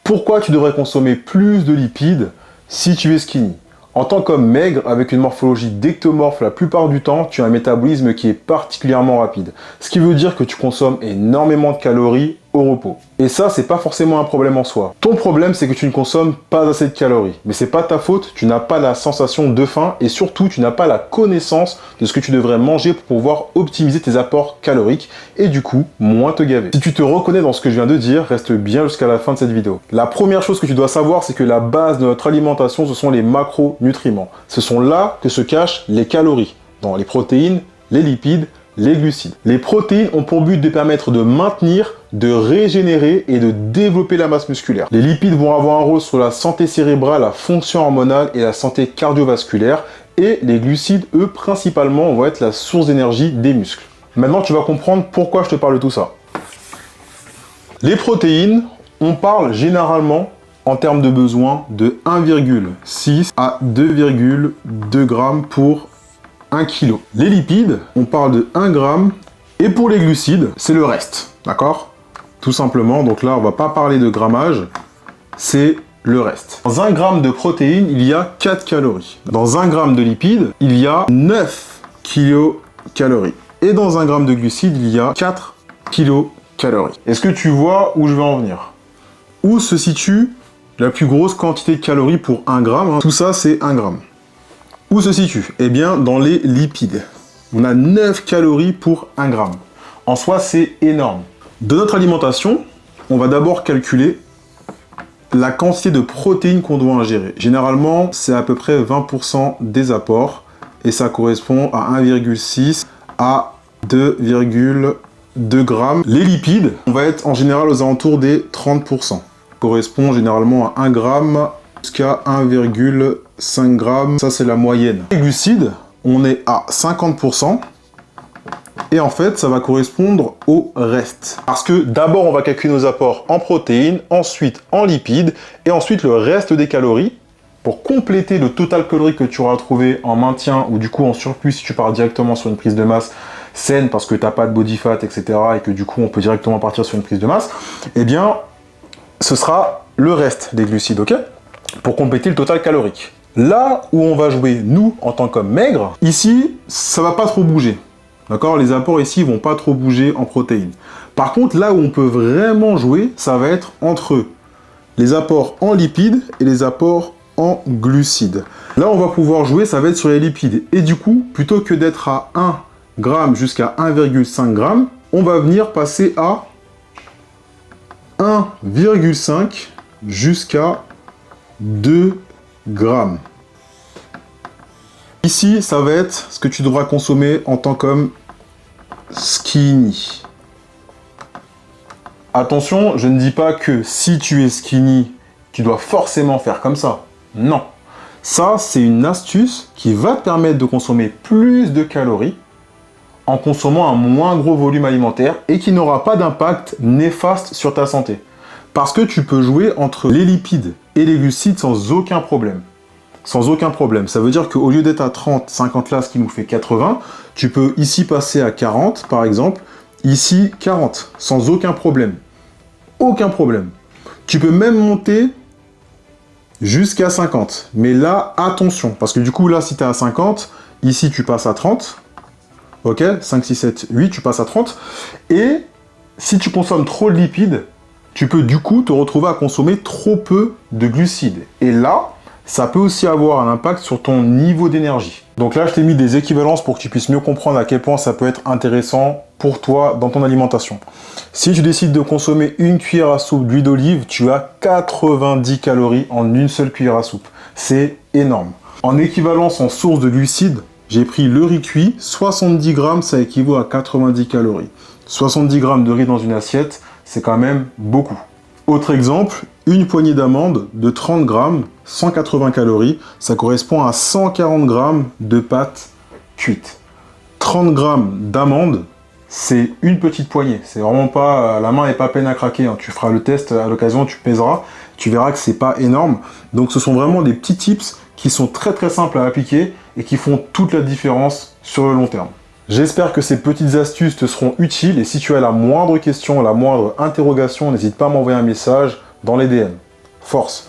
Pourquoi tu devrais consommer plus de lipides si tu es skinny? En tant qu'homme maigre, avec une morphologie d'ectomorphe la plupart du temps, tu as un métabolisme qui est particulièrement rapide. Ce qui veut dire que tu consommes énormément de calories au repos. Et ça, c'est pas forcément un problème en soi. Ton problème, c'est que tu ne consommes pas assez de calories. Mais c'est pas ta faute, tu n'as pas la sensation de faim et surtout, tu n'as pas la connaissance de ce que tu devrais manger pour pouvoir optimiser tes apports caloriques et du coup, moins te gaver. Si tu te reconnais dans ce que je viens de dire, reste bien jusqu'à la fin de cette vidéo. La première chose que tu dois savoir, c'est que la base de notre alimentation, ce sont les macronutriments. Ce sont là que se cachent les calories, dans les protéines, les lipides, les glucides. Les protéines ont pour but de permettre de maintenir, de régénérer et de développer la masse musculaire. Les lipides vont avoir un rôle sur la santé cérébrale, la fonction hormonale et la santé cardiovasculaire. Et les glucides, eux, principalement, vont être la source d'énergie des muscles. Maintenant, tu vas comprendre pourquoi je te parle de tout ça. Les protéines, on parle généralement en termes de besoin de 1,6 à 2,2 grammes pour 1 kg. Les lipides, on parle de 1 gramme. Et pour les glucides, c'est le reste. D'accord? Tout simplement. Donc là, on va pas parler de grammage. C'est le reste. Dans 1 gramme de protéines, il y a 4 calories. Dans 1 gramme de lipides, il y a 9 kilocalories. Et dans 1 gramme de glucides, il y a 4 kilocalories. Est-ce que tu vois où je veux en venir? Où se situe la plus grosse quantité de calories pour 1 gramme? Tout ça, c'est 1 gramme. Où se situe? Eh bien, dans les lipides. On a 9 calories pour 1 gramme. En soi, c'est énorme. De notre alimentation, on va d'abord calculer la quantité de protéines qu'on doit ingérer. Généralement, c'est à peu près 20% des apports et ça correspond à 1,6 à 2,2 grammes. Les lipides, on va être en général aux alentours des 30%. Correspond généralement à 1 gramme jusqu'à 1,5 grammes. Ça, c'est la moyenne. Les glucides, on est à 50%. Et en fait, ça va correspondre au reste. Parce que d'abord, on va calculer nos apports en protéines, ensuite en lipides, et ensuite le reste des calories, pour compléter le total calorique que tu auras trouvé en maintien, ou du coup en surplus si tu pars directement sur une prise de masse saine, parce que tu n'as pas de body fat, etc., et que du coup on peut directement partir sur une prise de masse, eh bien, ce sera le reste des glucides, ok? Pour compléter le total calorique. Là où on va jouer, nous, en tant qu'hommes maigres, ici, ça va pas trop bouger. D'accord? Les apports ici vont pas trop bouger en protéines. Par contre, là où on peut vraiment jouer, ça va être entre les apports en lipides et les apports en glucides. Là, on va pouvoir jouer, ça va être sur les lipides. Et du coup, plutôt que d'être à 1 gramme jusqu'à 1,5 g, on va venir passer à 1,5 jusqu'à 2 grammes. Ici, ça va être ce que tu devras consommer en tant qu'homme skinny. Attention, je ne dis pas que si tu es skinny, tu dois forcément faire comme ça. Non. Ça, c'est une astuce qui va te permettre de consommer plus de calories en consommant un moins gros volume alimentaire et qui n'aura pas d'impact néfaste sur ta santé. Parce que tu peux jouer entre les lipides et les glucides sans aucun problème. Sans aucun problème. Ça veut dire qu'au lieu d'être à 30, 50 là, ce qui nous fait 80, tu peux ici passer à 40, par exemple, ici 40, sans aucun problème. Aucun problème. Tu peux même monter jusqu'à 50. Mais là, attention, parce que du coup, là, si tu es à 50, ici, tu passes à 30. Ok, 5, 6, 7, 8, tu passes à 30. Et si tu consommes trop de lipides, tu peux du coup te retrouver à consommer trop peu de glucides. Et là, ça peut aussi avoir un impact sur ton niveau d'énergie. Donc là, je t'ai mis des équivalences pour que tu puisses mieux comprendre à quel point ça peut être intéressant pour toi dans ton alimentation. Si tu décides de consommer une cuillère à soupe d'huile d'olive, tu as 90 calories en une seule cuillère à soupe. C'est énorme. En équivalence en source de glucides, j'ai pris le riz cuit, 70 grammes, ça équivaut à 90 calories. 70 grammes de riz dans une assiette, c'est quand même beaucoup. Autre exemple, une poignée d'amandes de 30 grammes, 180 calories, ça correspond à 140 grammes de pâtes cuites. 30 grammes d'amandes, c'est une petite poignée. C'est vraiment pas, la main n'est pas pleine à craquer. Hein. Tu feras le test à l'occasion, tu pèseras, tu verras que c'est pas énorme. Donc ce sont vraiment des petits tips qui sont très très simples à appliquer et qui font toute la différence sur le long terme. J'espère que ces petites astuces te seront utiles et si tu as la moindre question, la moindre interrogation, n'hésite pas à m'envoyer un message dans les DM. Force!